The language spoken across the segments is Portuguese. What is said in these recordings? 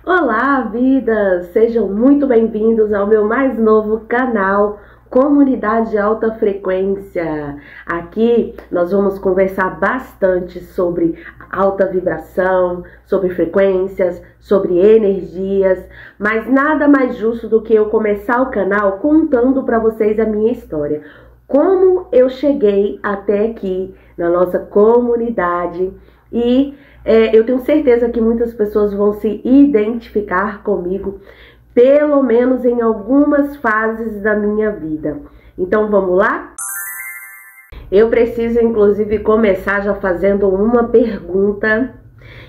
Olá, vidas! Sejam muito bem-vindos ao meu mais novo canal, Comunidade Alta Frequência. Aqui nós vamos conversar bastante sobre alta vibração, sobre frequências, sobre energias, mas nada mais justo do que eu começar o canal contando para vocês a minha história. Como eu cheguei até aqui na nossa comunidade e eu tenho certeza que muitas pessoas vão se identificar comigo, pelo menos em algumas fases da minha vida. Então vamos lá? Eu preciso inclusive começar já fazendo uma pergunta,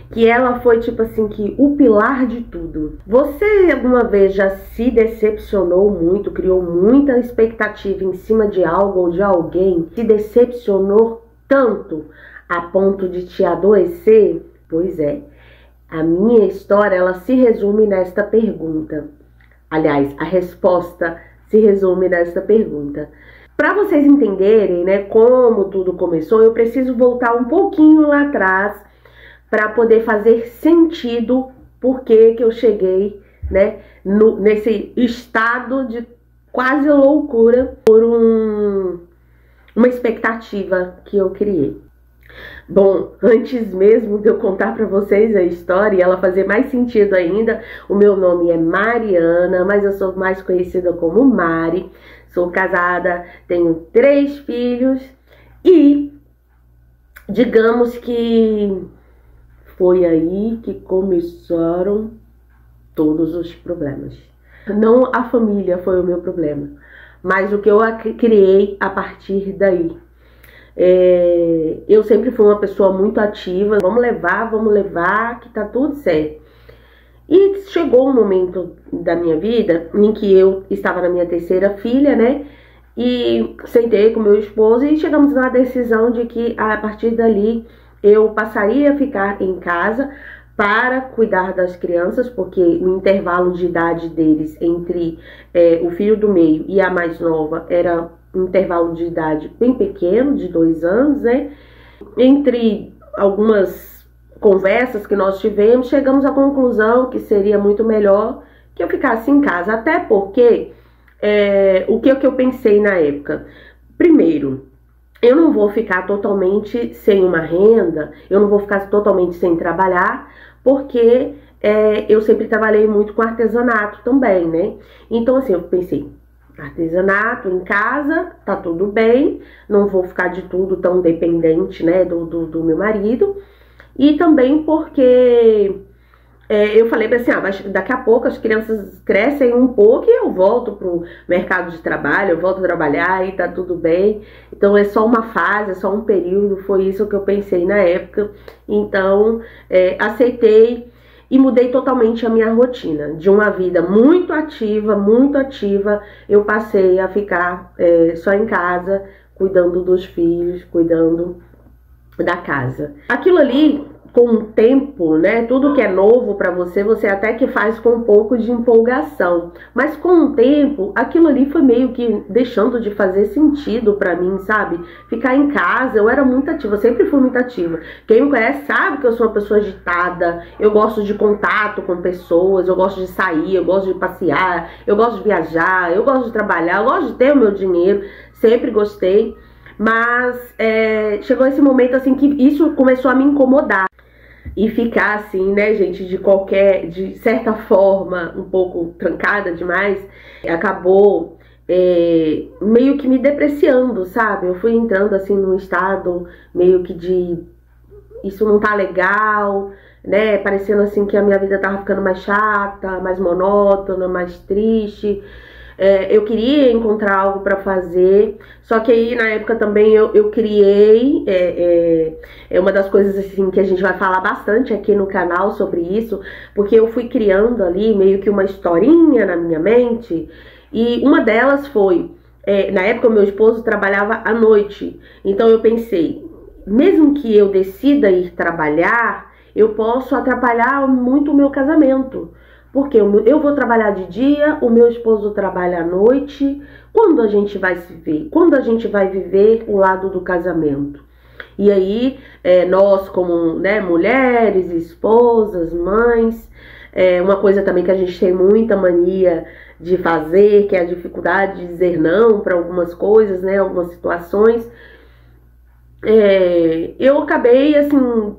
que ela foi tipo assim, que o pilar de tudo. Você alguma vez já se decepcionou muito, criou muita expectativa em cima de algo ou de alguém, se decepcionou tanto a ponto de te adoecer? Pois é, a minha história ela se resume nesta pergunta. Aliás, a resposta se resume nesta pergunta. Para vocês entenderem, né, como tudo começou, eu preciso voltar um pouquinho lá atrás para poder fazer sentido por que eu cheguei, né, nesse estado de quase loucura por uma expectativa que eu criei. Bom, antes mesmo de eu contar para vocês a história e ela fazer mais sentido ainda, o meu nome é Mariana, mas eu sou mais conhecida como Mari. Sou casada, tenho 3 filhos e digamos que foi aí que começaram todos os problemas. Não a família foi o meu problema, mas o que eu criei a partir daí. Eu sempre fui uma pessoa muito ativa, vamos levar, que tá tudo certo. E chegou um momento da minha vida em que eu estava na minha 3ª filha, né? E sentei com meu esposo e chegamos na decisão de que a partir dali eu passaria a ficar em casa para cuidar das crianças, porque o intervalo de idade deles entre o filho do meio e a mais nova era um intervalo de idade bem pequeno, de 2 anos, né? Entre algumas conversas que nós tivemos, chegamos à conclusão que seria muito melhor que eu ficasse em casa, até porque o que eu pensei na época? Primeiro, eu não vou ficar totalmente sem uma renda, eu não vou ficar totalmente sem trabalhar, porque eu sempre trabalhei muito com artesanato também, né? Então assim, eu pensei, artesanato em casa, tá tudo bem, não vou ficar de tudo tão dependente, né, do meu marido. E também porque eu falei assim, mas daqui a pouco as crianças crescem um pouco e eu volto pro mercado de trabalho, eu volto a trabalhar e tá tudo bem. Então é só uma fase, é só um período, foi isso que eu pensei na época. Então aceitei e mudei totalmente a minha rotina. De uma vida muito ativa, eu passei a ficar só em casa, cuidando dos filhos, cuidando da casa. Aquilo ali, com o tempo, né, tudo que é novo pra você, você até que faz com um pouco de empolgação. Mas com o tempo, aquilo ali foi meio que deixando de fazer sentido pra mim, sabe? Ficar em casa, eu era muito ativa, eu sempre fui muito ativa. Quem me conhece sabe que eu sou uma pessoa agitada, eu gosto de contato com pessoas, eu gosto de sair, eu gosto de passear, eu gosto de viajar, eu gosto de trabalhar, eu gosto de ter o meu dinheiro, sempre gostei. Mas chegou esse momento assim que isso começou a me incomodar. E ficar assim, né, gente, de certa forma, um pouco trancada demais, acabou meio que me depreciando, sabe? Eu fui entrando assim num estado meio que de isso não tá legal, né? Parecendo assim que a minha vida tava ficando mais chata, mais monótona, mais triste. Eu queria encontrar algo para fazer, só que aí na época também eu criei, uma das coisas assim que a gente vai falar bastante aqui no canal sobre isso, porque eu fui criando ali meio que uma historinha na minha mente, e uma delas foi, na época o meu esposo trabalhava à noite, então eu pensei, mesmo que eu decida ir trabalhar, eu posso atrapalhar muito o meu casamento. Porque eu vou trabalhar de dia, o meu esposo trabalha à noite. Quando a gente vai se ver? Quando a gente vai viver o lado do casamento? E aí, nós como, né, mulheres, esposas, mães, Uma coisa também que a gente tem muita mania de fazer, que é a dificuldade de dizer não para algumas coisas, né, algumas situações. Eu acabei, assim,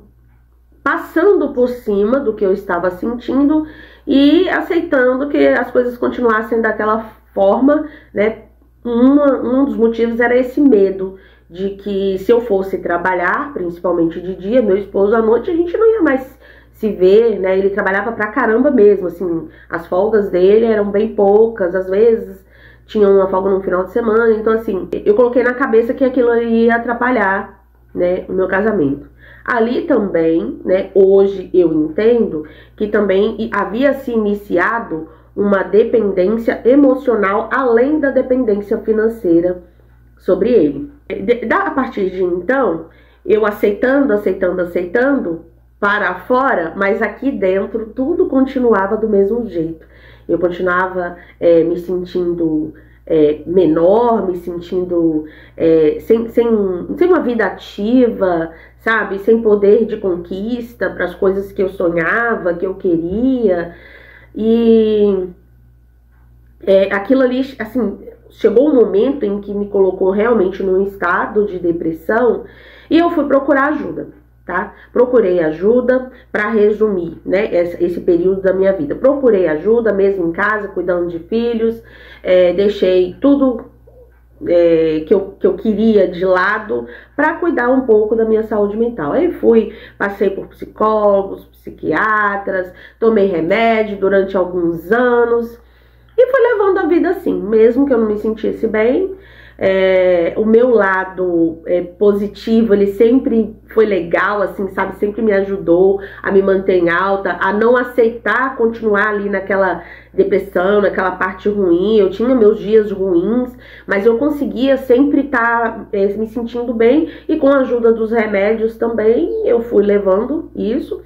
passando por cima do que eu estava sentindo e aceitando que as coisas continuassem daquela forma, né? Um dos motivos era esse medo de que se eu fosse trabalhar, principalmente de dia, meu esposo à noite, a gente não ia mais se ver, né? Ele trabalhava pra caramba mesmo, assim, as folgas dele eram bem poucas, às vezes tinha uma folga no final de semana, então assim, eu coloquei na cabeça que aquilo ia atrapalhar, né, o meu casamento. Ali também, né, hoje eu entendo que também havia se iniciado uma dependência emocional além da dependência financeira sobre ele. A partir de então, eu aceitando para fora, mas aqui dentro tudo continuava do mesmo jeito. Eu continuava me sentindo menor, me sentindo sem uma vida ativa, sabe? Sem poder de conquista para as coisas que eu sonhava, que eu queria. E aquilo ali, assim, chegou um momento em que me colocou realmente num estado de depressão e eu fui procurar ajuda, tá? Procurei ajuda, para resumir, né, esse período da minha vida. Procurei ajuda mesmo em casa, cuidando de filhos, deixei tudo que eu queria de lado para cuidar um pouco da minha saúde mental. Aí passei por psicólogos, psiquiatras, tomei remédio durante alguns anos e fui levando a vida assim, mesmo que eu não me sentisse bem. O meu lado positivo, ele sempre foi legal, assim, sabe? Sempre me ajudou a me manter em alta, a não aceitar continuar ali naquela depressão, naquela parte ruim. Eu tinha meus dias ruins, mas eu conseguia sempre estar me sentindo bem, e com a ajuda dos remédios também eu fui levando isso.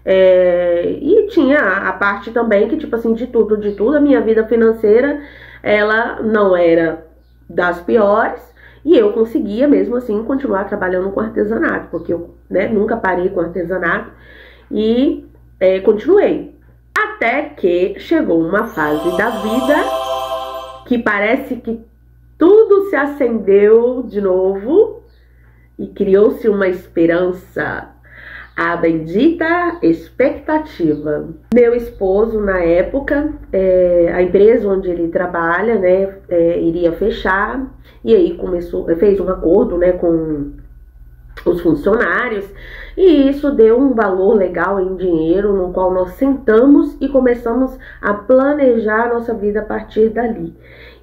E tinha a parte também que, tipo assim, de tudo, a minha vida financeira, ela não era das piores, e eu conseguia mesmo assim continuar trabalhando com artesanato, porque eu, né, nunca parei com artesanato e continuei. Até que chegou uma fase da vida que parece que tudo se acendeu de novo e criou-se uma esperança. A bendita expectativa. Meu esposo, na época, a empresa onde ele trabalha, né, iria fechar, e aí fez um acordo, né, com os funcionários, e isso deu um valor legal em dinheiro, no qual nós sentamos e começamos a planejar a nossa vida a partir dali.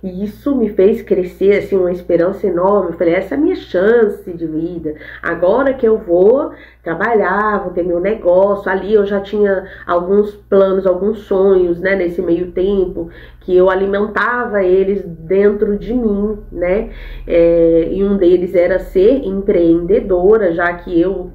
E isso me fez crescer, assim, uma esperança enorme. Eu falei, essa é a minha chance de vida. Agora que eu vou trabalhar, vou ter meu negócio. Ali eu já tinha alguns planos, alguns sonhos, né, nesse meio tempo, que eu alimentava eles dentro de mim, né? E um deles era ser empreendedora, já que eu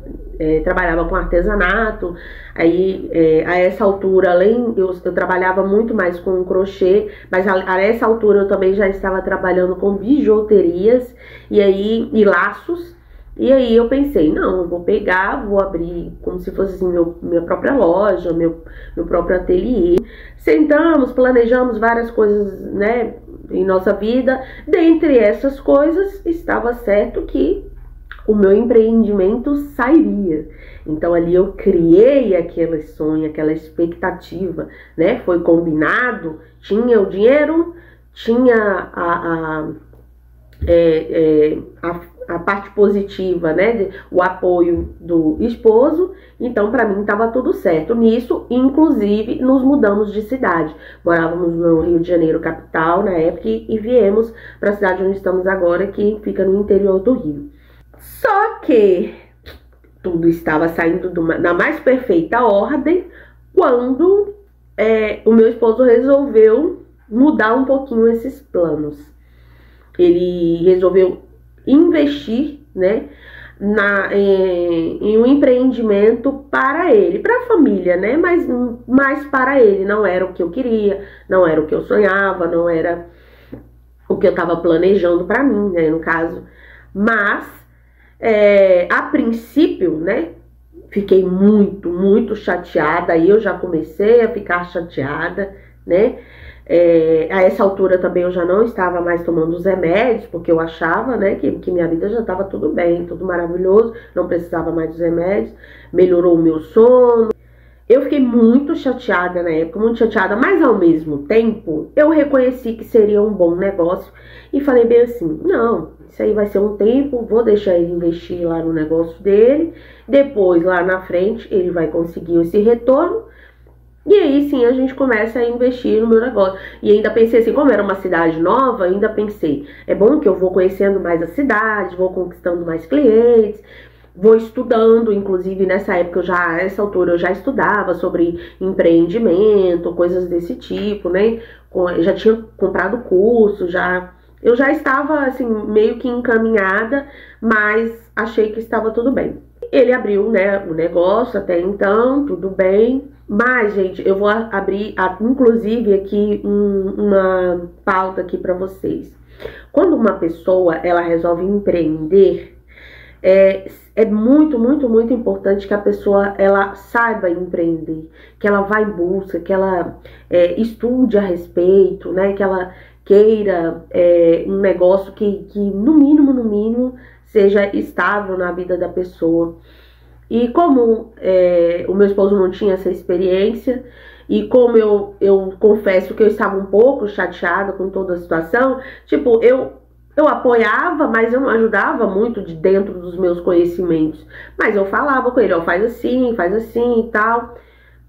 trabalhava com artesanato. Aí, a essa altura, eu trabalhava muito mais com crochê, mas a essa altura eu também já estava trabalhando com bijuterias e laços. E aí eu pensei, não, eu vou abrir como se fosse assim, minha própria loja, meu próprio ateliê. Sentamos, planejamos várias coisas, né, em nossa vida. Dentre essas coisas, estava certo que o meu empreendimento sairia. Então ali eu criei aquele sonho, aquela expectativa, né? Foi combinado, tinha o dinheiro, tinha a parte positiva, né? O apoio do esposo. Então para mim estava tudo certo. Nisso, inclusive, nos mudamos de cidade. Morávamos no Rio de Janeiro, capital, na época, e viemos para a cidade onde estamos agora, que fica no interior do Rio. Só que tudo estava saindo na mais perfeita ordem quando o meu esposo resolveu mudar um pouquinho esses planos. Ele resolveu investir, né, em um empreendimento para ele, para a família, né, mas mais para ele. Não era o que eu queria, não era o que eu sonhava, não era o que eu estava planejando para mim, né, no caso. Mas a princípio, né, fiquei muito, muito chateada. Aí eu já comecei a ficar chateada, né? A essa altura também eu já não estava mais tomando os remédios, porque eu achava, né, que minha vida já estava tudo bem, tudo maravilhoso, não precisava mais dos remédios, melhorou o meu sono. Eu fiquei muito chateada na época, muito chateada, mas ao mesmo tempo eu reconheci que seria um bom negócio e falei bem assim, não, isso aí vai ser um tempo, vou deixar ele investir lá no negócio dele, depois lá na frente ele vai conseguir esse retorno e aí sim a gente começa a investir no meu negócio. E ainda pensei assim, como era uma cidade nova, ainda pensei, é bom que eu vou conhecendo mais a cidade, vou conquistando mais clientes, vou estudando, inclusive nessa época, essa altura eu já estudava sobre empreendimento, coisas desse tipo, né? Eu já tinha comprado curso, eu já estava assim, meio que encaminhada, mas achei que estava tudo bem. Ele abriu, né, o negócio até então, tudo bem. Mas, gente, eu vou abrir, inclusive, aqui uma pauta aqui para vocês. Quando uma pessoa, ela resolve empreender, é muito, muito, muito importante que a pessoa, ela saiba empreender, que ela vá em busca, que ela estude a respeito, né, que ela queira um negócio que no mínimo, seja estável na vida da pessoa. E como o meu esposo não tinha essa experiência, e como eu confesso que eu estava um pouco chateada com toda a situação, tipo, eu apoiava, mas eu não ajudava muito de dentro dos meus conhecimentos. Mas eu falava com ele, ó, faz assim e tal.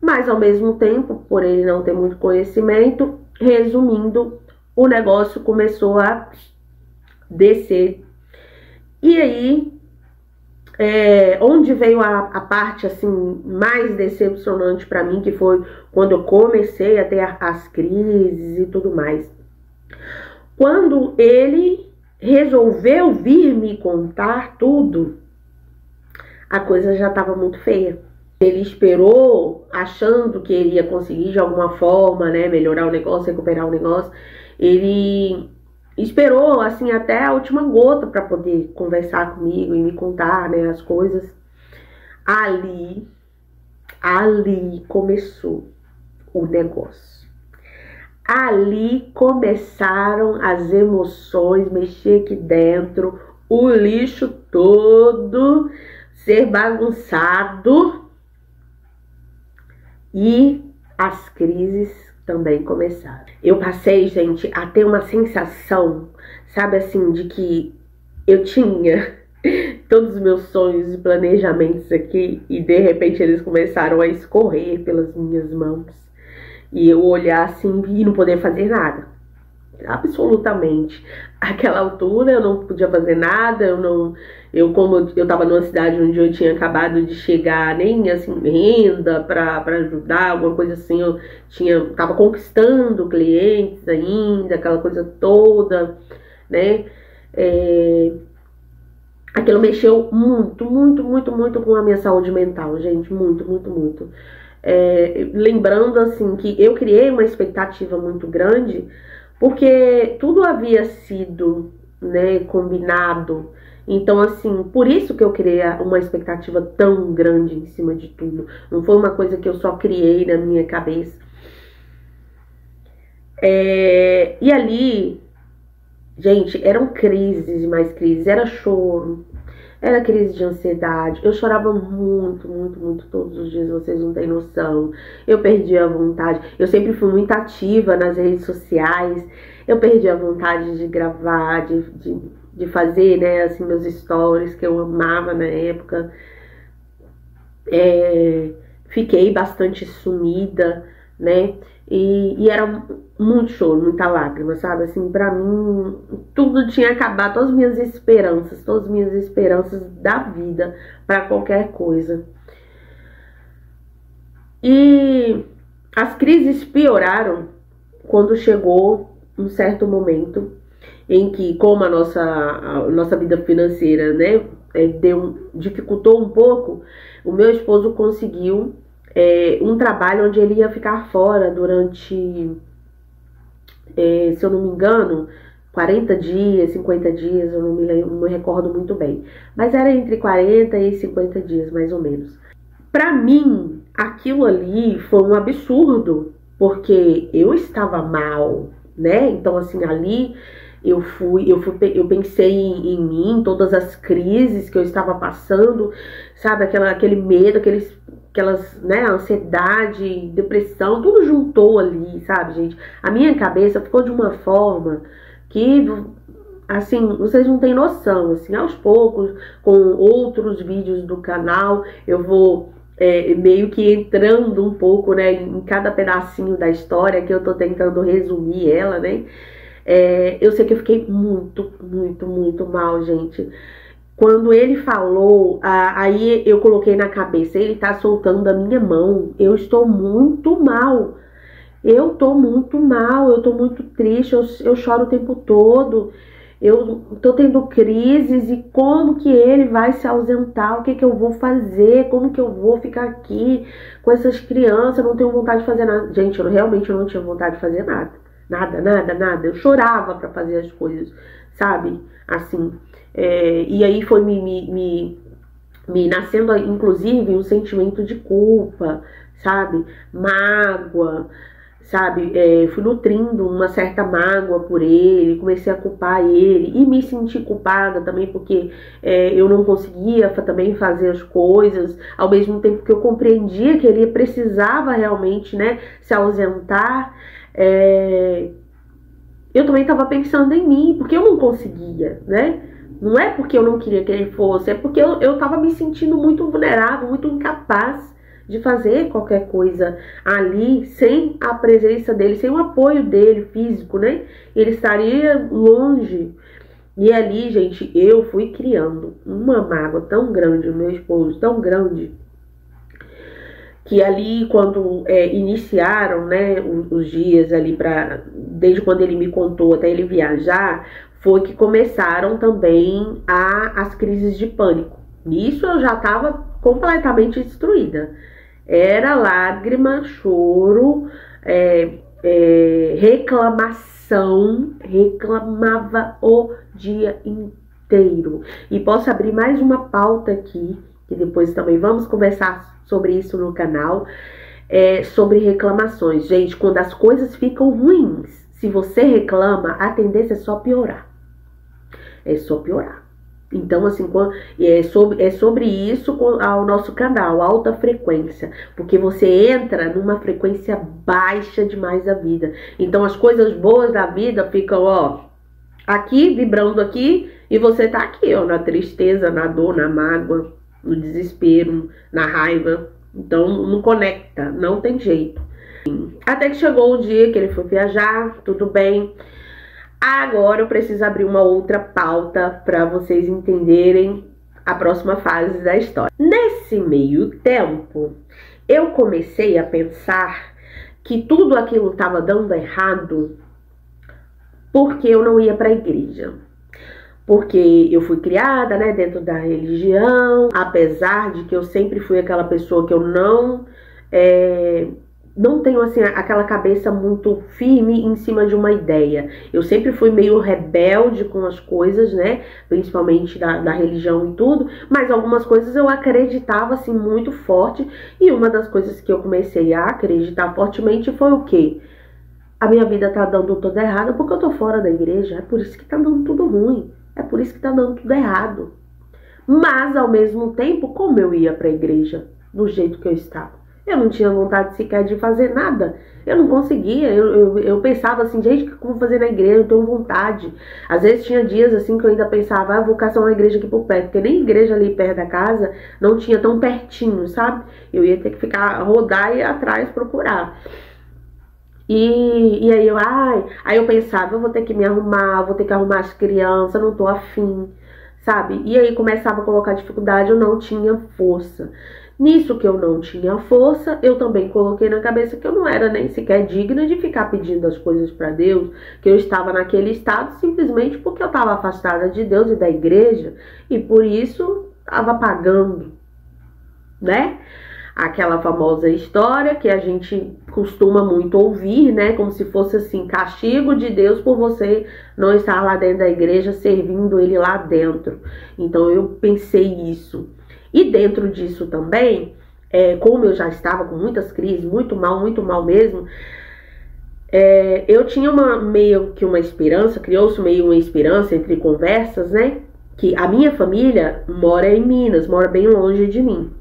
Mas ao mesmo tempo, por ele não ter muito conhecimento, resumindo, o negócio começou a descer. E aí, onde veio a parte assim mais decepcionante para mim, que foi quando eu comecei a ter as crises e tudo mais. Quando ele resolveu vir me contar tudo, a coisa já estava muito feia. Ele esperou, achando que ele ia conseguir de alguma forma, né, melhorar o negócio, recuperar o negócio. Ele esperou, assim, até a última gota para poder conversar comigo e me contar, né, as coisas. Ali começou o negócio. Ali começaram as emoções, mexer aqui dentro, o lixo todo ser bagunçado e as crises também começaram. Eu passei, gente, a ter uma sensação, sabe assim, de que eu tinha todos os meus sonhos e planejamentos aqui e de repente eles começaram a escorrer pelas minhas mãos. E eu olhar assim e não poder fazer nada. Absolutamente. Àquela altura eu não podia fazer nada, como eu tava numa cidade onde eu tinha acabado de chegar, nem assim, renda pra ajudar, alguma coisa assim, tava conquistando clientes ainda, aquela coisa toda, né? Aquilo mexeu muito, muito, muito, muito com a minha saúde mental, gente, muito, muito, muito. Lembrando assim que eu criei uma expectativa muito grande, porque tudo havia sido, né, combinado. Então assim, por isso que eu criei uma expectativa tão grande em cima de tudo. Não foi uma coisa que eu só criei na minha cabeça. E ali, gente, eram crises e mais crises, era choro, era crise de ansiedade. Eu chorava muito, muito, muito todos os dias, vocês não têm noção. Eu perdi a vontade. Eu sempre fui muito ativa nas redes sociais. Eu perdi a vontade de gravar, de fazer, né, assim, meus stories, que eu amava na época. Fiquei bastante sumida, né? E era muito choro, muita lágrima, sabe? Assim, pra mim, tudo tinha acabado, todas as minhas esperanças da vida pra qualquer coisa. E as crises pioraram quando chegou um certo momento em que, como a nossa vida financeira, né, dificultou um pouco, o meu esposo conseguiu um trabalho onde ele ia ficar fora durante, se eu não me engano, 40 dias, 50 dias, eu não me recordo muito bem. Mas era entre 40 e 50 dias, mais ou menos. Pra mim, aquilo ali foi um absurdo, porque eu estava mal, né? Então, assim, ali eu pensei em mim, todas as crises que eu estava passando, sabe? Aquele medo, aquelas, né, ansiedade, depressão, tudo juntou ali, sabe, gente? A minha cabeça ficou de uma forma que, assim, vocês não têm noção, assim, aos poucos, com outros vídeos do canal, eu vou meio que entrando um pouco, né, em cada pedacinho da história, que eu tô tentando resumir ela, né? Eu sei que eu fiquei muito, muito, muito mal, gente. Quando ele falou, aí eu coloquei na cabeça, ele tá soltando a minha mão. Eu estou muito mal. Eu tô muito mal, eu tô muito triste, eu choro o tempo todo. Eu tô tendo crises e como que ele vai se ausentar? O que que eu vou fazer? Como que eu vou ficar aqui com essas crianças? Eu não tenho vontade de fazer nada. Gente, eu realmente não tinha vontade de fazer nada. Nada, nada, nada. Eu chorava pra fazer as coisas, sabe? Assim. E aí foi me nascendo, inclusive, um sentimento de culpa, sabe? Mágoa, sabe? Fui nutrindo uma certa mágoa por ele, comecei a culpar ele e me senti culpada também porque eu não conseguia também fazer as coisas, ao mesmo tempo que eu compreendia que ele precisava realmente, né, se ausentar. Eu também estava pensando em mim, porque eu não conseguia, né? Não é porque eu não queria que ele fosse, é porque eu estava me sentindo muito vulnerável, muito incapaz de fazer qualquer coisa ali, sem a presença dele, sem o apoio dele físico, né? Ele estaria longe. E ali, gente, eu fui criando uma mágoa tão grande, o meu esposo, tão grande, que ali quando iniciaram, né, os dias ali, desde quando ele me contou até ele viajar, foi que começaram também as crises de pânico. Nisso eu já estava completamente destruída. Era lágrima, choro, reclamação, reclamava o dia inteiro. E posso abrir mais uma pauta aqui, que depois também vamos conversar sobre isso no canal, sobre reclamações. Gente, quando as coisas ficam ruins, se você reclama, a tendência é só piorar. É só piorar. Então, assim, é sobre isso ao nosso canal, alta frequência. Porque você entra numa frequência baixa demais da vida. Então, as coisas boas da vida ficam, ó, aqui, vibrando aqui, e você tá aqui, ó, na tristeza, na dor, na mágoa, no desespero, na raiva. Então, não conecta, não tem jeito. Até que chegou o dia que ele foi viajar, tudo bem. Agora eu preciso abrir uma outra pauta para vocês entenderem a próxima fase da história. Nesse meio tempo, eu comecei a pensar que tudo aquilo estava dando errado porque eu não ia para a igreja. Porque eu fui criada, né, dentro da religião, apesar de que eu sempre fui aquela pessoa que eu não tenho, assim, aquela cabeça muito firme em cima de uma ideia. Eu sempre fui meio rebelde com as coisas, né? Principalmente da religião e tudo. Mas algumas coisas eu acreditava, assim, muito forte. E uma das coisas que eu comecei a acreditar fortemente foi o quê? A minha vida tá dando tudo errado porque eu tô fora da igreja. É por isso que tá dando tudo ruim. É por isso que tá dando tudo errado. Mas, ao mesmo tempo, como eu ia pra igreja do jeito que eu estava? Eu não tinha vontade sequer de fazer nada. Eu não conseguia. Eu pensava assim, gente, o que eu vou fazer na igreja? Eu tenho vontade. Às vezes tinha dias assim que eu ainda pensava, vou caçar uma igreja aqui por perto. Porque nem igreja ali perto da casa não tinha tão pertinho, sabe? Eu ia ter que rodar e ir atrás procurar. E aí aí eu pensava, eu vou ter que me arrumar, vou ter que arrumar as crianças, não tô afim, sabe? E aí começava a colocar dificuldade, eu não tinha força. Nisso que eu não tinha força, eu também coloquei na cabeça que eu não era nem sequer digna de ficar pedindo as coisas para Deus, que eu estava naquele estado simplesmente porque eu estava afastada de Deus e da igreja, e por isso estava pagando, né? Aquela famosa história que a gente costuma muito ouvir, né? Como se fosse assim, castigo de Deus por você não estar lá dentro da igreja, servindo Ele lá dentro. Então eu pensei isso. E dentro disso também, como eu já estava com muitas crises, muito mal mesmo, eu tinha meio que uma esperança, criou-se meio uma esperança entre conversas, né? Que a minha família mora em Minas, mora bem longe de mim.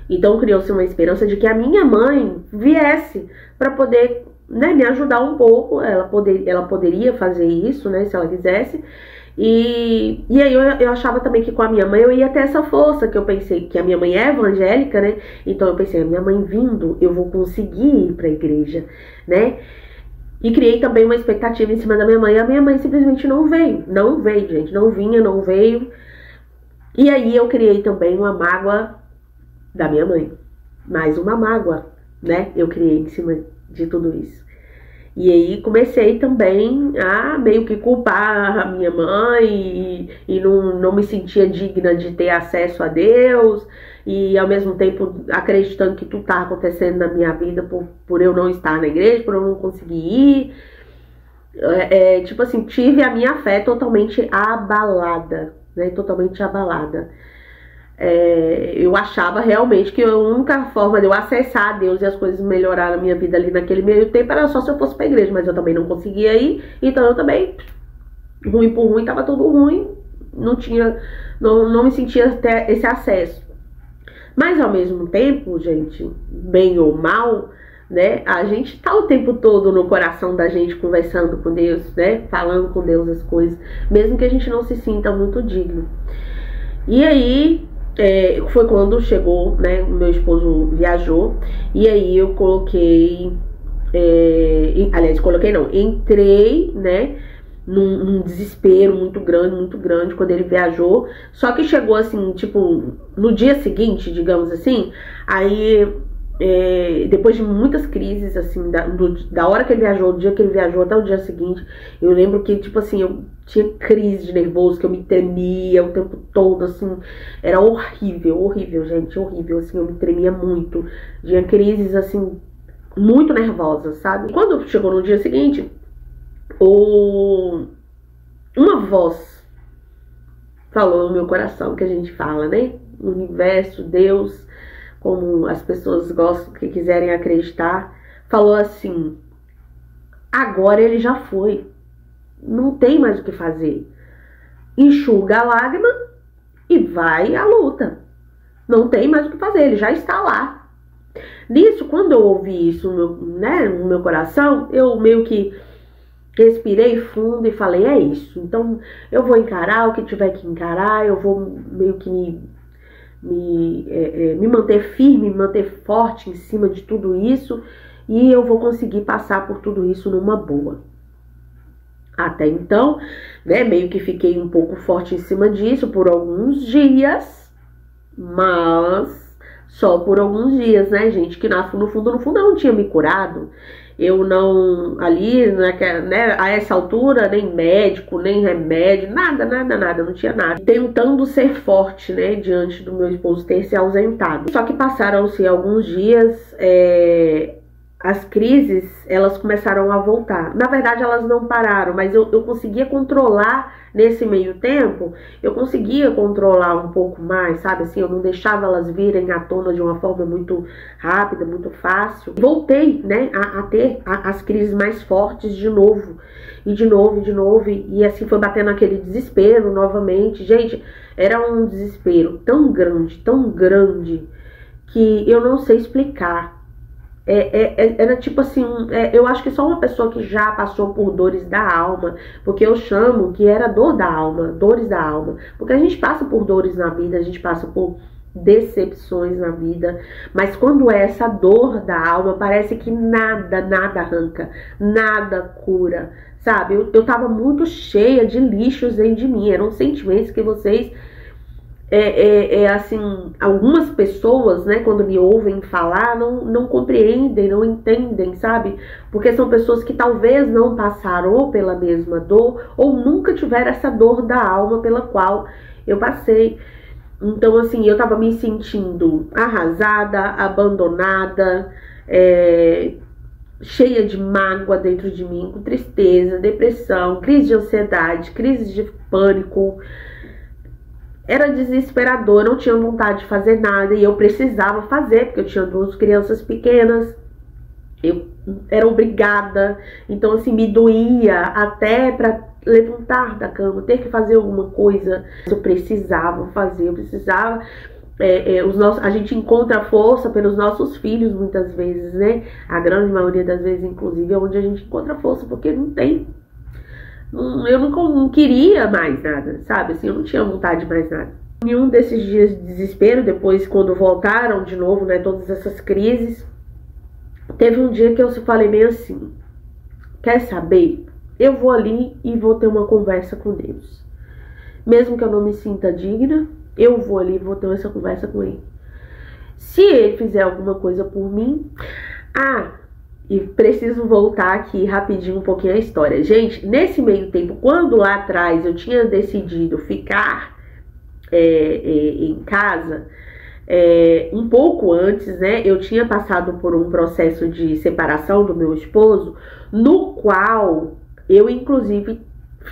Então criou-se uma esperança de que a minha mãe viesse para poder, né, me ajudar um pouco. Ela poderia fazer isso, né, se ela quisesse. E aí eu achava também que com a minha mãe eu ia ter essa força, que eu pensei que a minha mãe é evangélica, né? Então eu pensei, a minha mãe vindo, eu vou conseguir ir para a igreja, né? E criei também uma expectativa em cima da minha mãe. A minha mãe simplesmente não veio, gente, não vinha, não veio. E aí eu criei também uma mágoa da minha mãe, mais uma mágoa, né? Eu criei em cima de tudo isso. E aí comecei também a meio que culpar a minha mãe e não me sentia digna de ter acesso a Deus, e ao mesmo tempo acreditando que tudo estava acontecendo na minha vida por eu não estar na igreja, por eu não conseguir ir. Tipo assim, tive a minha fé totalmente abalada, né? Totalmente abalada. Eu achava realmente que a única forma de eu acessar a Deus e as coisas melhorar na minha vida ali naquele meio tempo era só se eu fosse pra igreja, mas eu também não conseguia ir, então eu também, ruim por ruim, tava tudo ruim, não me sentia ter esse acesso. Mas ao mesmo tempo, gente, bem ou mal, né, a gente tá o tempo todo no coração da gente conversando com Deus, né, falando com Deus as coisas, mesmo que a gente não se sinta muito digno. E aí foi quando chegou, né, o meu esposo viajou, e aí eu coloquei, entrei, né, num desespero muito grande quando ele viajou. Só que chegou assim, tipo, no dia seguinte, digamos assim, aí depois de muitas crises, assim, da hora que ele viajou, do dia que ele viajou até o dia seguinte, eu lembro que, tipo assim, eu tinha crise de nervoso, que eu me tremia o tempo todo, assim, era horrível, gente, horrível, assim, eu me tremia muito, tinha crises, assim, muito nervosas, sabe? Quando chegou no dia seguinte, uma voz falou no meu coração, que a gente fala, né? O universo, Deus, como as pessoas gostam, que quiserem acreditar, falou assim: agora ele já foi, não tem mais o que fazer, enxuga a lágrima e vai à luta, não tem mais o que fazer, ele já está lá. Nisso, quando eu ouvi isso no meu coração, eu meio que respirei fundo e falei, é isso, então eu vou encarar o que tiver que encarar, eu vou meio que me manter firme, me manter forte em cima de tudo isso, e eu vou conseguir passar por tudo isso numa boa. Até então, né, meio que fiquei um pouco forte em cima disso por alguns dias, mas só por alguns dias, né, gente, que no fundo eu não tinha me curado. Eu não, ali, né, a essa altura, nem médico, nem remédio, nada, não tinha nada. Tentando ser forte, né, diante do meu esposo ter se ausentado. Só que passaram-se alguns dias, as crises, elas começaram a voltar. Na verdade, elas não pararam, mas eu conseguia controlar nesse meio tempo, eu conseguia controlar um pouco mais, sabe? Assim, eu não deixava elas virem à tona de uma forma muito rápida, muito fácil. Voltei, né, a ter as crises mais fortes de novo. E de novo, e assim foi batendo aquele desespero novamente. Gente, era um desespero tão grande, que eu não sei explicar. Era tipo assim, eu acho que só uma pessoa que já passou por dores da alma, porque eu chamo que era dor da alma, dores da alma, porque a gente passa por dores na vida, a gente passa por decepções na vida, mas quando é essa dor da alma, parece que nada arranca, nada cura, sabe? Eu tava muito cheia de lixos dentro de mim, eram sentimentos que vocês... assim, algumas pessoas, né, quando me ouvem falar, não compreendem, não entendem, sabe? Porque são pessoas que talvez não passaram ou pela mesma dor, ou nunca tiveram essa dor da alma pela qual eu passei. Então, assim, eu tava me sentindo arrasada, abandonada, cheia de mágoa dentro de mim, com tristeza, depressão, crise de ansiedade, crise de pânico. era desesperador, eu não tinha vontade de fazer nada e eu precisava fazer, porque eu tinha 2 crianças pequenas, eu era obrigada, então assim, me doía até pra levantar da cama, ter que fazer alguma coisa, eu precisava fazer, eu precisava. A gente encontra força pelos nossos filhos muitas vezes, né? A grande maioria das vezes, inclusive, é onde a gente encontra força, porque não tem. Eu não queria mais nada, sabe? Assim, eu não tinha vontade de mais nada. Em um desses dias de desespero, depois quando voltaram de novo, né, todas essas crises, teve um dia que eu falei meio assim: quer saber? Eu vou ali e vou ter uma conversa com Deus. Mesmo que eu não me sinta digna, eu vou ali e vou ter essa conversa com Ele. Se Ele fizer alguma coisa por mim... E preciso voltar aqui rapidinho um pouquinho a história. Gente, nesse meio tempo, quando lá atrás eu tinha decidido ficar em casa, um pouco antes, né, eu tinha passado por um processo de separação do meu esposo, no qual eu, inclusive,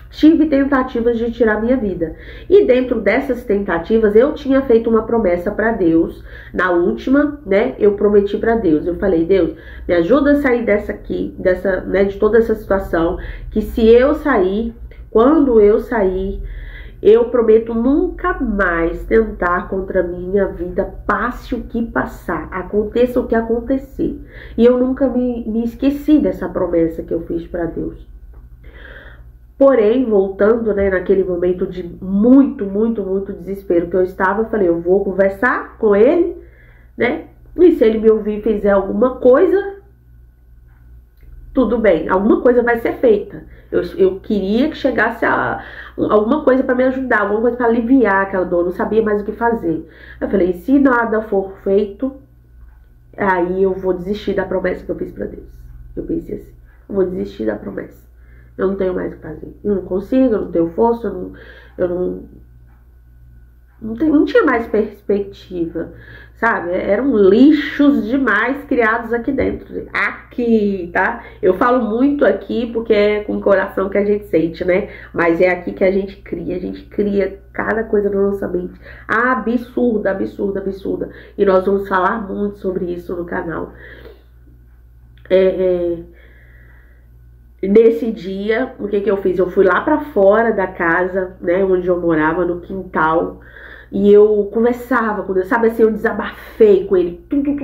tive tentativas de tirar minha vida. E dentro dessas tentativas, eu tinha feito uma promessa para Deus. Na última, né, eu prometi para Deus. Eu falei: Deus, me ajuda a sair de toda essa situação. Que se eu sair, quando eu sair, eu prometo nunca mais tentar contra a minha vida, passe o que passar, aconteça o que acontecer. E eu nunca me esqueci dessa promessa que eu fiz para Deus. Porém, voltando, né, naquele momento de muito desespero que eu estava, eu falei: eu vou conversar com ele, né? E se ele me ouvir e fizer alguma coisa, tudo bem, alguma coisa vai ser feita. Eu queria que chegasse alguma coisa para me ajudar, alguma coisa para aliviar aquela dor, não sabia mais o que fazer. Eu falei: se nada for feito, aí eu vou desistir da promessa que eu fiz para Deus. Eu pensei assim: eu vou desistir da promessa. Eu não tenho mais o que fazer. Eu não consigo, eu não tenho força, não tinha mais perspectiva, sabe? Eram lixos demais criados aqui dentro. Aqui, tá? Eu falo muito aqui porque é com o coração que a gente sente, né? Mas é aqui que a gente cria cada coisa na nossa mente. Absurda. E nós vamos falar muito sobre isso no canal. Nesse dia, o que eu fiz? Eu fui lá pra fora da casa, né, onde eu morava, no quintal, e eu conversava com Deus, sabe assim, eu desabafei com Ele, tudo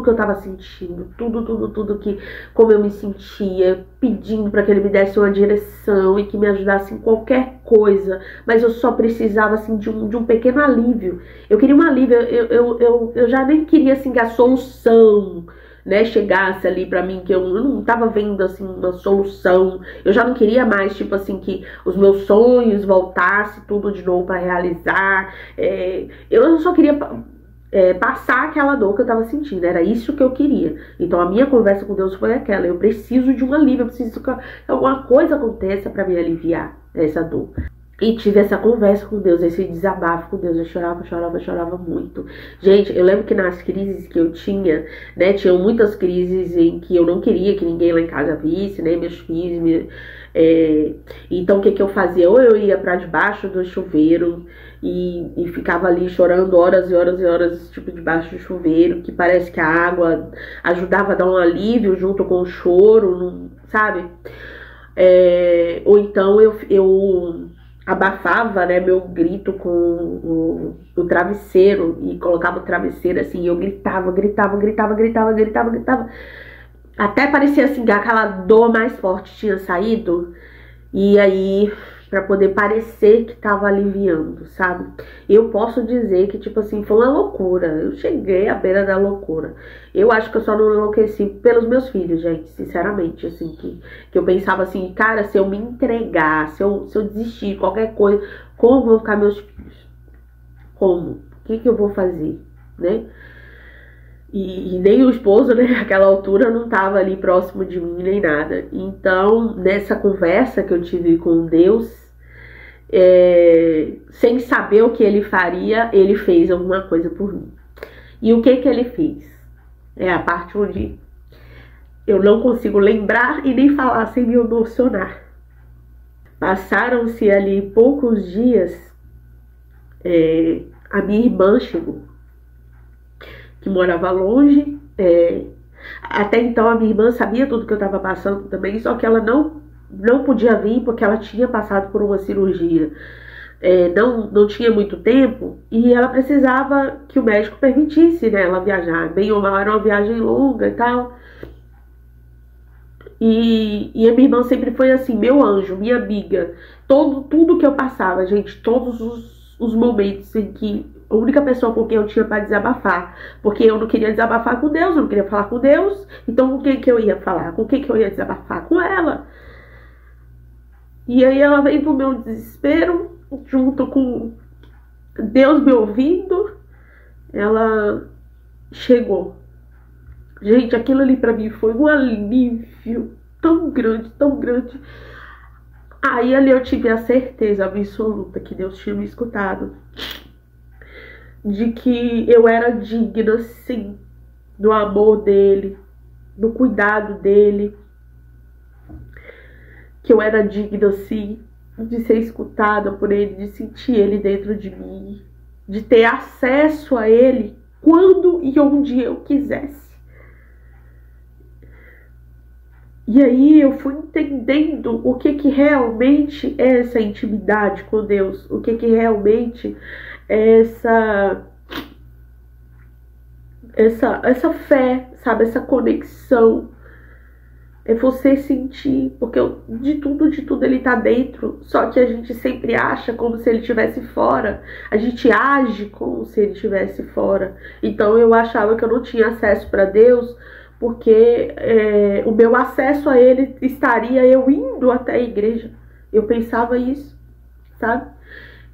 que eu tava sentindo, tudo que, como eu me sentia, pedindo pra que Ele me desse uma direção e que me ajudasse em qualquer coisa, mas eu só precisava, assim, de um pequeno alívio. Eu queria um alívio, eu já nem queria, assim, a solução, né, chegasse ali pra mim, que eu não tava vendo, assim, uma solução. Eu já não queria mais, tipo assim, que os meus sonhos voltassem tudo de novo pra realizar. Eu só queria passar aquela dor que eu tava sentindo. Era isso que eu queria. Então a minha conversa com Deus foi aquela: eu preciso de um alívio, eu preciso que alguma coisa aconteça pra me aliviar essa dor. E tive essa conversa com Deus, esse desabafo com Deus. Eu chorava muito. Gente, eu lembro que nas crises que eu tinha, né, tinham muitas crises em que eu não queria que ninguém lá em casa visse, né, meus filhos. Então o que eu fazia? Ou eu ia pra debaixo do chuveiro e ficava ali chorando horas e horas, tipo, debaixo do chuveiro, que parece que a água ajudava a dar um alívio junto com o choro, sabe? Ou então eu abafava, né, meu grito com o travesseiro e colocava o travesseiro assim, e eu gritava. Até parecia assim que aquela dor mais forte tinha saído, e aí, pra poder parecer que tava aliviando, sabe? Eu posso dizer que, tipo assim, foi uma loucura. Eu cheguei à beira da loucura. Eu acho que eu só não enlouqueci pelos meus filhos, gente, sinceramente, assim, que eu pensava assim: cara, se eu me entregar, se eu desistir de qualquer coisa, como vão ficar meus filhos? Como? O que eu vou fazer, né? E nem o esposo, né, naquela altura não tava ali próximo de mim, nem nada. Então, nessa conversa que eu tive com Deus, sem saber o que Ele faria, Ele fez alguma coisa por mim. E o que Ele fez? É a parte onde eu não consigo lembrar e nem falar sem me emocionar. Passaram-se ali poucos dias A minha irmã chegou, que morava longe. Até então a minha irmã sabia tudo que eu estava passando também, só que ela não podia vir porque ela tinha passado por uma cirurgia. Não tinha muito tempo e ela precisava que o médico permitisse, né, ela viajar. Bem ou mal, era uma viagem longa e tal. E a minha irmã sempre foi assim, meu anjo, minha amiga. Tudo que eu passava, gente, todos os momentos em que a única pessoa com quem eu tinha para desabafar, porque eu não queria desabafar com Deus, eu não queria falar com Deus, então com quem que eu ia falar? Com quem que eu ia desabafar? Com ela. E aí ela veio pro meu desespero, junto com Deus me ouvindo, ela chegou. Gente, aquilo ali pra mim foi um alívio tão grande, tão grande. Aí ali eu tive a certeza absoluta que Deus tinha me escutado, de que eu era digna, sim, do amor dele, do cuidado dele, que eu era digna, sim, de ser escutada por ele, de sentir ele dentro de mim, de ter acesso a ele quando e onde eu quisesse. E aí eu fui entendendo o que realmente é essa intimidade com Deus, o que realmente é essa fé, sabe, essa conexão. É você sentir, porque de tudo ele tá dentro, só que a gente sempre acha como se ele estivesse fora, a gente age como se ele estivesse fora. Então eu achava que eu não tinha acesso para Deus, porque o meu acesso a ele estaria eu indo até a igreja. Eu pensava isso, sabe?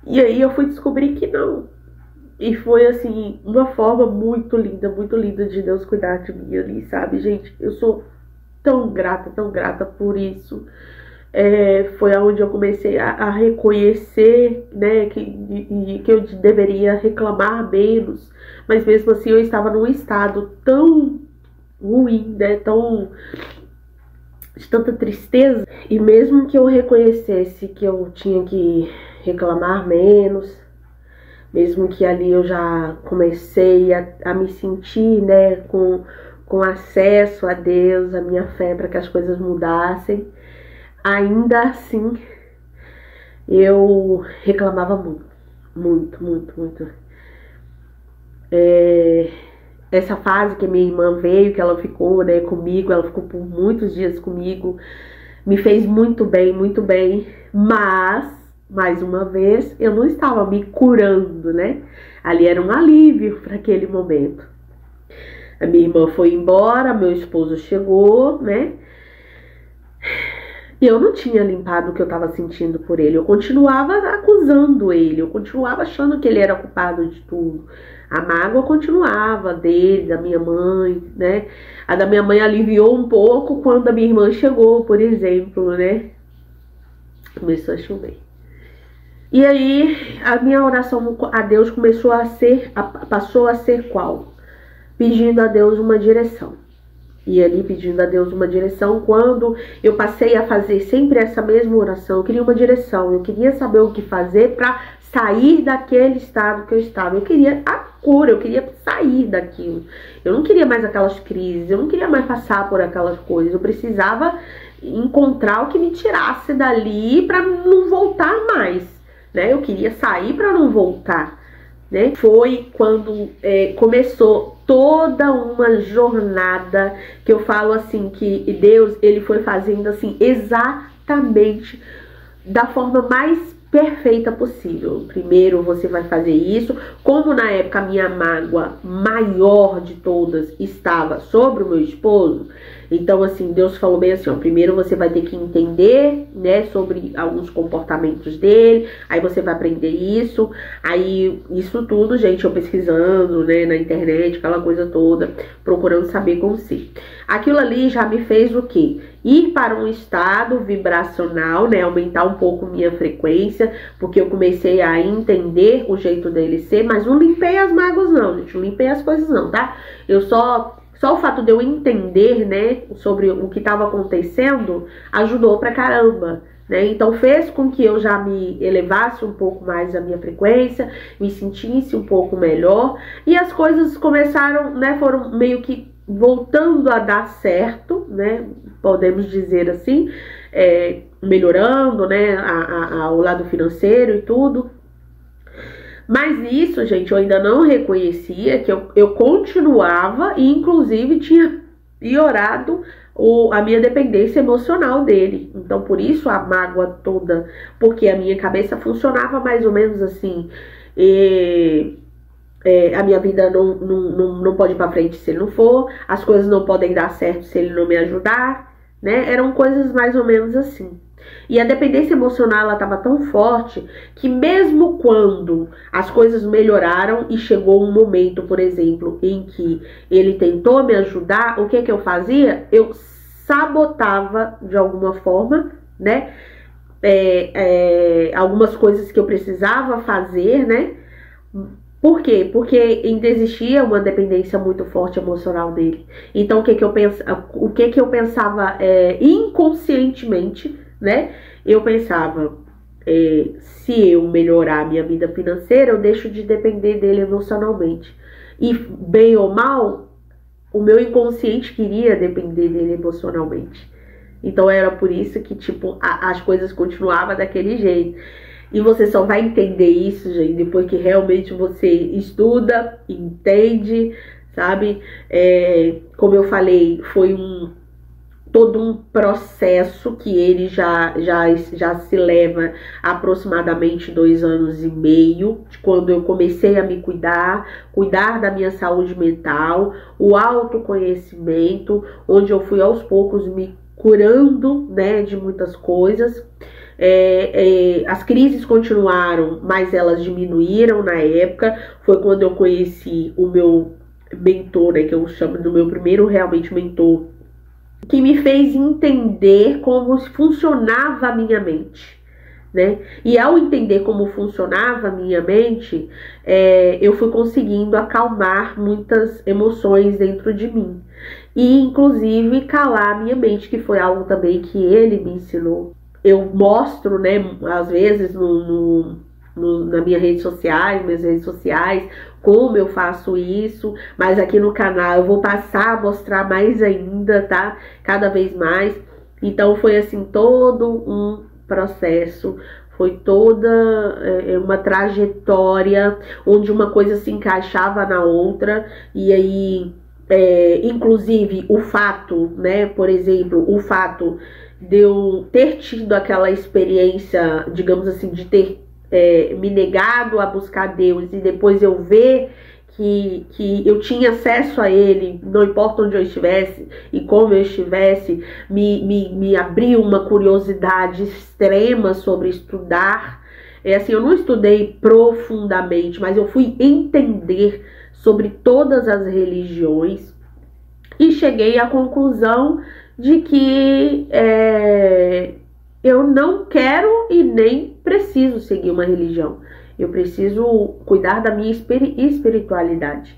E aí eu fui descobrir que não. E foi assim, uma forma muito linda de Deus cuidar de mim ali, sabe, gente? Eu sou tão grata por isso. Foi onde eu comecei a reconhecer, né, que eu deveria reclamar menos, mas mesmo assim eu estava num estado tão ruim, né, de tanta tristeza, e mesmo que eu reconhecesse que eu tinha que reclamar menos, mesmo que ali eu já comecei a me sentir, né, com acesso a Deus, a minha fé para que as coisas mudassem, ainda assim eu reclamava muito. Essa fase que minha irmã veio, que ela ficou, né, comigo, ela ficou por muitos dias comigo, me fez muito bem, mas, mais uma vez, eu não estava me curando, né? Ali era um alívio para aquele momento. A minha irmã foi embora, meu esposo chegou, né? E eu não tinha limpado o que eu estava sentindo por ele. Eu continuava acusando ele, eu continuava achando que ele era culpado de tudo. A mágoa continuava dele, da minha mãe, né? A da minha mãe aliviou um pouco quando a minha irmã chegou, por exemplo, né? Começou a chover. E aí a minha oração a Deus passou a ser qual? Pedindo a Deus uma direção. E ali pedindo a Deus uma direção, quando eu passei a fazer sempre essa mesma oração, eu queria uma direção, eu queria saber o que fazer para sair daquele estado que eu estava. Eu queria a cura, eu queria sair daquilo. Eu não queria mais aquelas crises, eu não queria mais passar por aquelas coisas. Eu precisava encontrar o que me tirasse dali para não voltar mais, né? Eu queria sair para não voltar, né? Foi quando começou toda uma jornada que eu falo assim, que Deus, ele foi fazendo assim exatamente da forma mais perfeita possível. Primeiro você vai fazer isso, como na época a minha mágoa maior de todas estava sobre o meu esposo. Então assim, Deus falou bem assim, ó, primeiro você vai ter que entender, né, sobre alguns comportamentos dele, aí você vai aprender isso, aí isso tudo, gente, eu pesquisando, né, na internet, aquela coisa toda, procurando saber como ser. Aquilo ali já me fez o quê? Ir para um estado vibracional, né, aumentar um pouco minha frequência, porque eu comecei a entender o jeito dele ser, mas não limpei as mágoas não, gente, não limpei as coisas não, tá? Eu só o fato de eu entender, né, sobre o que estava acontecendo, ajudou pra caramba, né? Então fez com que eu já me elevasse um pouco mais a minha frequência, me sentisse um pouco melhor, e as coisas começaram, né, foram meio que voltando a dar certo, né, podemos dizer assim, melhorando, né, o lado financeiro e tudo. Mas isso, gente, eu ainda não reconhecia, que eu continuava e inclusive tinha piorado a minha dependência emocional dele. Então por isso a mágoa toda, porque a minha cabeça funcionava mais ou menos assim, a minha vida não pode ir pra frente se ele não for, as coisas não podem dar certo se ele não me ajudar, né? Eram coisas mais ou menos assim. E a dependência emocional, ela estava tão forte que mesmo quando as coisas melhoraram e chegou um momento, por exemplo, em que ele tentou me ajudar, o que que eu fazia? Eu sabotava de alguma forma, né? Algumas coisas que eu precisava fazer, né? Por quê? Porque ainda existia uma dependência muito forte emocional dele. Então, o que que eu pensava inconscientemente, né? Eu pensava, se eu melhorar a minha vida financeira, eu deixo de depender dele emocionalmente. E, bem ou mal, o meu inconsciente queria depender dele emocionalmente. Então, era por isso que, tipo, as coisas continuavam daquele jeito. E você só vai entender isso, gente, depois que realmente você estuda, entende, sabe? Como eu falei, foi todo um processo que ele já se leva aproximadamente 2 anos e meio, de quando eu comecei a me cuidar da minha saúde mental, o autoconhecimento, onde eu fui aos poucos me curando, né, de muitas coisas. As crises continuaram, mas elas diminuíram na época. Foi quando eu conheci o meu mentor, né, que eu chamo do meu primeiro realmente mentor, que me fez entender como funcionava a minha mente, né? E ao entender como funcionava a minha mente, eu fui conseguindo acalmar muitas emoções dentro de mim. E inclusive calar a minha mente, que foi algo também que ele me ensinou. Eu mostro, né, às vezes nas minhas redes sociais, como eu faço isso, mas aqui no canal eu vou passar a mostrar mais ainda, tá? Cada vez mais. Então foi assim, todo um processo, foi toda uma trajetória onde uma coisa se encaixava na outra, e aí, inclusive o fato, né, por exemplo, o fato de eu ter tido aquela experiência, digamos assim, de ter me negado a buscar Deus e depois eu ver que eu tinha acesso a Ele, não importa onde eu estivesse e como eu estivesse, me abriu uma curiosidade extrema sobre estudar. Assim, eu não estudei profundamente, mas eu fui entender sobre todas as religiões e cheguei à conclusão de que eu não quero e nem preciso seguir uma religião. Eu preciso cuidar da minha espiritualidade.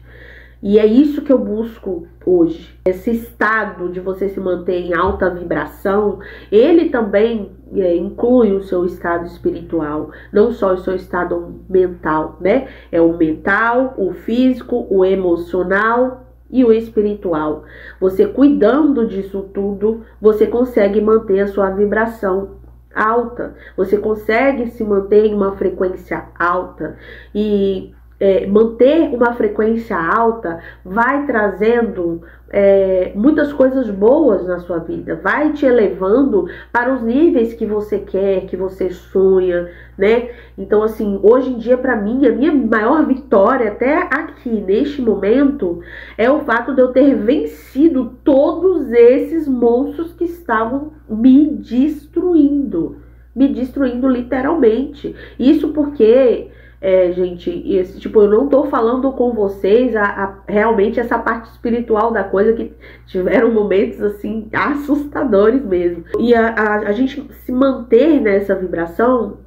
E é isso que eu busco hoje. Esse estado de você se manter em alta vibração, ele também inclui o seu estado espiritual, não só o seu estado mental, né? É o mental, o físico, o emocional e o espiritual. Você cuidando disso tudo, você consegue manter a sua vibração alta, você consegue se manter em uma frequência alta. E manter uma frequência alta vai trazendo muitas coisas boas na sua vida, vai te elevando para os níveis que você quer, que você sonha, né? Então, assim, hoje em dia, para mim, a minha maior vitória, até aqui, neste momento, é o fato de eu ter vencido todos esses monstros que estavam me destruindo literalmente. Isso porque gente, tipo, eu não tô falando com vocês realmente essa parte espiritual da coisa, que tiveram momentos assim assustadores mesmo. E a gente se manter nessa vibração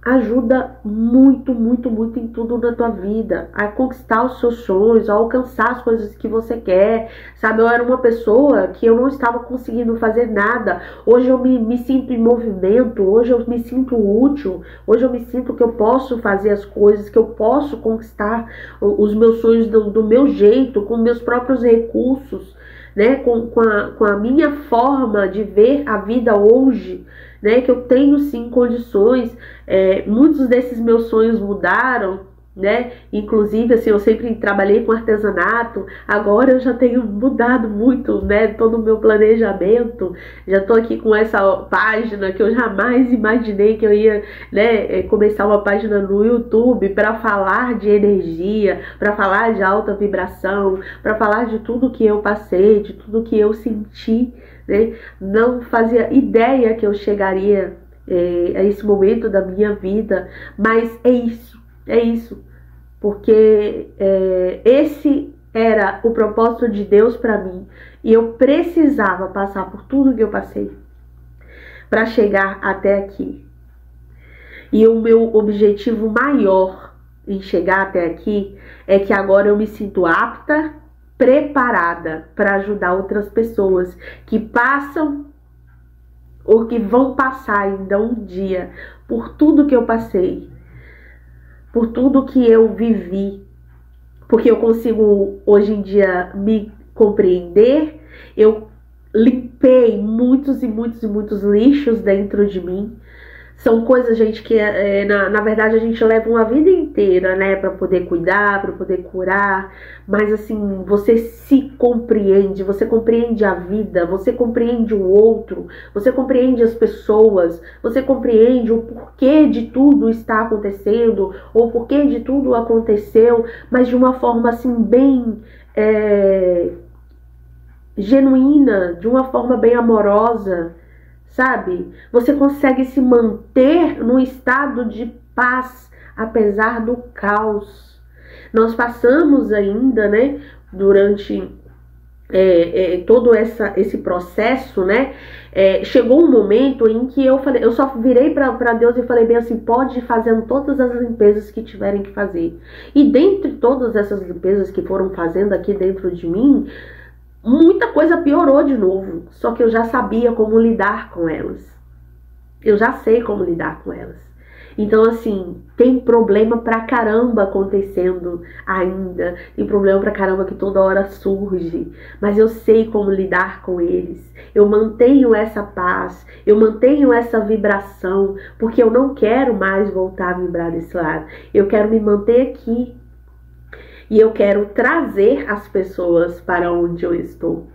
ajuda muito, muito, muito em tudo na tua vida, a conquistar os seus sonhos, a alcançar as coisas que você quer, sabe? Eu era uma pessoa que eu não estava conseguindo fazer nada, hoje eu me sinto em movimento, hoje eu me sinto útil, hoje eu me sinto que eu posso fazer as coisas, que eu posso conquistar os meus sonhos do meu jeito, com meus próprios recursos, né? Com a minha forma de ver a vida hoje, né, que eu tenho sim condições. Muitos desses meus sonhos mudaram, né? Inclusive, assim, eu sempre trabalhei com artesanato, agora eu já tenho mudado muito, né, todo o meu planejamento. Já tô aqui com essa página que eu jamais imaginei que eu ia, né, começar uma página no YouTube para falar de energia, para falar de alta vibração, para falar de tudo que eu passei, de tudo que eu senti, né? Não fazia ideia que eu chegaria a esse momento da minha vida, mas é isso, porque esse era o propósito de Deus para mim, e eu precisava passar por tudo que eu passei para chegar até aqui. E o meu objetivo maior em chegar até aqui é que agora eu me sinto apta, preparada para ajudar outras pessoas que passam ou que vão passar ainda um dia por tudo que eu passei, por tudo que eu vivi, porque eu consigo hoje em dia me compreender. Eu limpei muitos e muitos e muitos lixos dentro de mim. São coisas, gente, que na verdade a gente leva uma vida inteira, né, para poder cuidar, para poder curar. Mas assim, você se compreende, você compreende a vida, você compreende o outro, você compreende as pessoas, você compreende o porquê de tudo está acontecendo, ou o porquê de tudo aconteceu, mas de uma forma assim bem genuína, de uma forma bem amorosa. Sabe? Você consegue se manter num estado de paz, apesar do caos. Nós passamos ainda, né, durante todo esse processo, né, chegou um momento em que eu só virei para Deus e falei bem assim: pode ir fazendo todas as limpezas que tiverem que fazer. E dentre todas essas limpezas que foram fazendo aqui dentro de mim, muita coisa piorou de novo, só que eu já sabia como lidar com elas. Eu já sei como lidar com elas. Então, assim, tem problema pra caramba acontecendo ainda. Tem problema pra caramba que toda hora surge. Mas eu sei como lidar com eles. Eu mantenho essa paz, eu mantenho essa vibração, porque eu não quero mais voltar a vibrar desse lado. Eu quero me manter aqui. E eu quero trazer as pessoas para onde eu estou.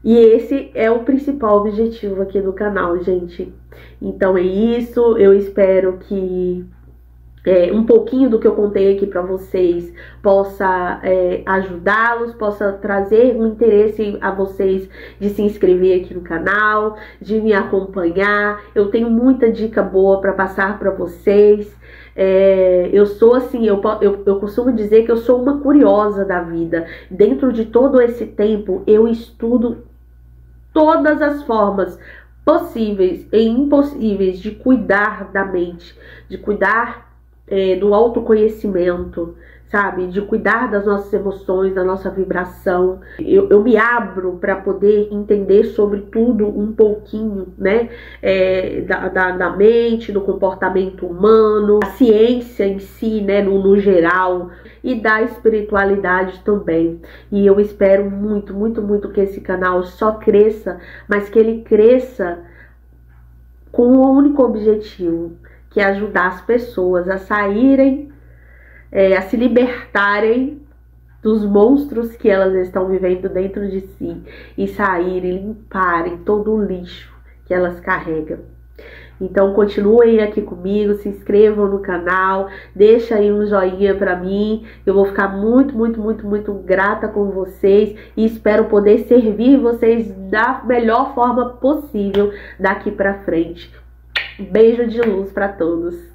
E esse é o principal objetivo aqui do canal, gente. Então é isso. Eu espero que um pouquinho do que eu contei aqui para vocês possa ajudá-los, possa trazer um interesse a vocês de se inscrever aqui no canal, de me acompanhar. Eu tenho muita dica boa para passar para vocês. Eu sou assim, eu costumo dizer que eu sou uma curiosa da vida. Dentro de todo esse tempo, eu estudo todas as formas possíveis e impossíveis de cuidar da mente, de cuidar do autoconhecimento, sabe? De cuidar das nossas emoções, da nossa vibração. Eu me abro para poder entender sobre tudo um pouquinho, né? Da mente, do comportamento humano, a ciência em si, né? No geral, e da espiritualidade também. E eu espero muito, muito, muito que esse canal só cresça, mas que ele cresça com um único objetivo, que é ajudar as pessoas a saírem, a se libertarem dos monstros que elas estão vivendo dentro de si e saírem, limparem todo o lixo que elas carregam. Então continuem aqui comigo, se inscrevam no canal, deixa aí um joinha pra mim, eu vou ficar muito, muito, muito, muito grata com vocês e espero poder servir vocês da melhor forma possível daqui pra frente. Beijo de luz pra todos.